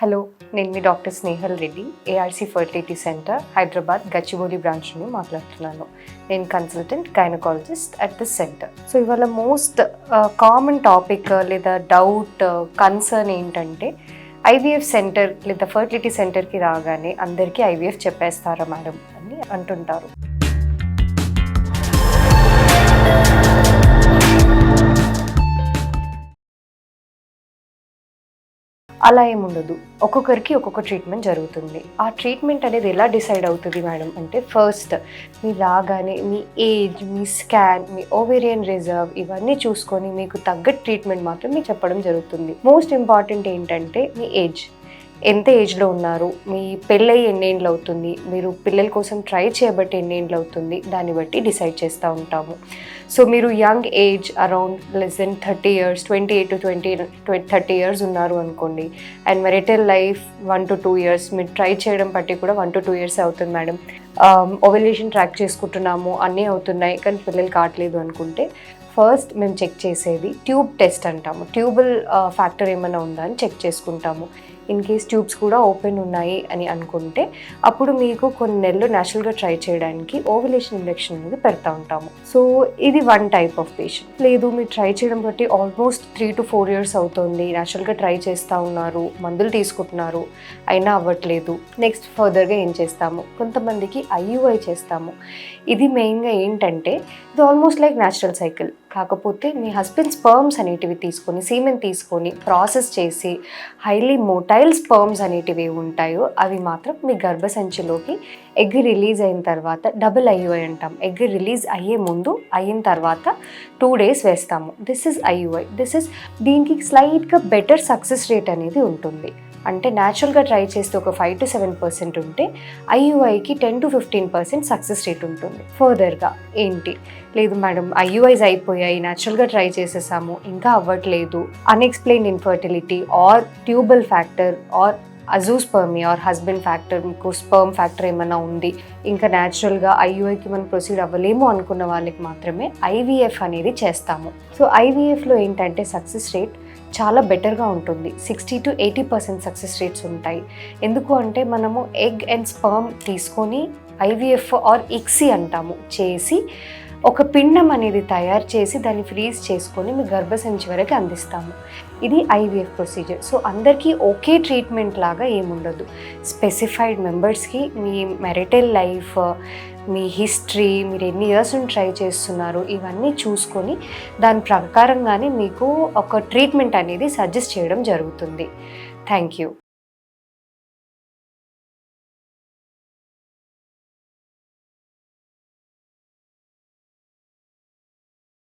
Hello, నేను మీ doctor Snehal Reddy, ARC fertility centre Hyderabad Gachibowli branch నుండి మాట్లాడుతున్నాను. నేను consultant gynaecologist at this centre. So ఇవాళ మోస్ట్ కామన్ టాపిక్ లేదా డౌట్ కన్సర్న్ ఏంటంటే ఐవీఎఫ్ సెంటర్ లేదా ఫర్టిలిటీ సెంటర్కి రాగానే అందరికీ ఐవీఎఫ్ చెప్పేస్తారా మేడం అని అంటుంటారు. అలా ఏముండదు. ఒక్కొక్కరికి ఒక్కొక్క ట్రీట్మెంట్ జరుగుతుంది. ఆ ట్రీట్మెంట్ అనేది ఎలా డిసైడ్ అవుతుంది మేడం అంటే, ఫస్ట్ మీరు రాగానే మీ ఏజ్, మీ స్కాన్, మీ ఓవేరియన్ రిజర్వ్ ఇవన్నీ చూసుకొని మీకు తగ్గ ట్రీట్మెంట్ మాత్రం మీకు చెప్పడం జరుగుతుంది. మోస్ట్ ఇంపార్టెంట్ ఏంటంటే మీ ఏజ్. ఎంత ఏజ్లో ఉన్నారు, మీ పెళ్ళయి ఎన్నేండ్లు అవుతుంది, మీరు పిల్లల కోసం ట్రై చేయబట్టి ఎన్నేండ్లు అవుతుంది, దాన్ని బట్టి డిసైడ్ చేస్తూ ఉంటాము. సో మీరు young age around less than 30 years, 28 to 30 years ఉన్నారు అనుకోండి, and marital life 1 to 2 years, మీరు ట్రై చేయడం బట్టి కూడా 1 to 2 years అవుతుంది మేడం. ఓవ్యులేషన్ ట్రాక్ చేసుకుంటున్నాము, అన్నీ అవుతున్నాయి కానీ పిల్లలు కావట్లేదు అనుకుంటే, ఫస్ట్ మేము చెక్ చేసేది ట్యూబ్ టెస్ట్ అంటాము. ట్యూబల్ ఫ్యాక్టర్ ఏమైనా ఉందా అని చెక్ చేసుకుంటాము. ఇన్ కేస్ ట్యూబ్స్ కూడా ఓపెన్ ఉన్నాయి అని అనుకుంటే అప్పుడు మీకు కొన్ని నెలలు న్యాచురల్గా ట్రై చేయడానికి ఓవ్యులేషన్ ఇంజెక్షన్ అనేది పెడతా ఉంటాము. సో ఇది వన్ టైప్ ఆఫ్ పేషెంట్. లేదు మీరు ట్రై చేయడం బట్టి ఆల్మోస్ట్ 3 to 4 years అవుతుంది, న్యాచురల్గా ట్రై చేస్తూ ఉన్నారు, మందులు తీసుకుంటున్నారు, అయినా అవ్వట్లేదు, నెక్స్ట్ ఫర్దర్గా ఏం చేస్తాము, కొంతమందికి ఐయుఐ చేస్తాము. ఇది మెయిన్గా ఏంటంటే ఇది ఆల్మోస్ట్ లైక్ న్యాచురల్ సైకిల్. కాకపోతే మీ హస్బెండ్ స్పర్మ్స్ అనేటివి తీసుకొని, సీమెన్ తీసుకొని ప్రాసెస్ చేసి హైలీ మోటైల్ స్పర్మ్స్ అనేటివి ఉంటాయో అవి మాత్రం మీ గర్భసంచిలోకి ఎగ్ రిలీజ్ అయిన తర్వాత, డబుల్ ఐయుఐ అంటాం. ఎగ్ రిలీజ్ అయ్యే ముందు, అయిన తర్వాత 2 days వేస్తాము. This is IUI. దీనికి స్లైట్గా బెటర్ సక్సెస్ రేట్ అనేది ఉంటుంది. అంటే న్యాచురల్గా ట్రై చేస్తే ఒక 5 to 7% ఉంటే ఐయుఐకి 10 to 15% సక్సెస్ రేట్ ఉంటుంది. ఫర్దర్గా ఏంటి, లేదు మేడం ఐయుఐస్ అయిపోయాయి, న్యాచురల్గా ట్రై చేసేసాము, ఇంకా అవ్వట్లేదు, unexplained infertility or tubal factor or azoospermia or husband factor, మీకు స్పర్మ్ ఫ్యాక్టర్ ఏమైనా ఉంది, ఇంకా న్యాచురల్గా ఐయుఐకి మనం ప్రొసీడ్ అవ్వలేము అనుకున్న వాళ్ళకి మాత్రమే ఐవీఎఫ్ అనేది చేస్తాము. సో ఐవీఎఫ్లో ఏంటంటే సక్సెస్ రేట్ చాలా బెటర్గా ఉంటుంది. 60 to 80% సక్సెస్ రేట్స్ ఉంటాయి. ఎందుకు అంటే మనము ఎగ్ అండ్ స్పర్మ్ తీసుకొని ఐవీఎఫ్ ఆర్ ఇక్సీ అంటాము చేసి ఒక పిండం అనేది తయారు చేసి దాన్ని ఫ్రీజ్ చేసుకొని మీ గర్భసంచి వరకు అందిస్తాము. ఇది ఐవీఎఫ్ ప్రొసీజర్. సో అందరికీ ఒకే ట్రీట్మెంట్ లాగా ఏముండదు. స్పెసిఫైడ్ మెంబర్స్కి మీ మెరిటల్ లైఫ్, మీ హిస్టరీ, మీరు ఎన్ని ఇయర్స్ ట్రై చేస్తున్నారు, ఇవన్నీ చూసుకొని దాని ప్రకారంగానే మీకు ఒక ట్రీట్మెంట్ అనేది సజెస్ట్ చేయడం జరుగుతుంది. Thank you.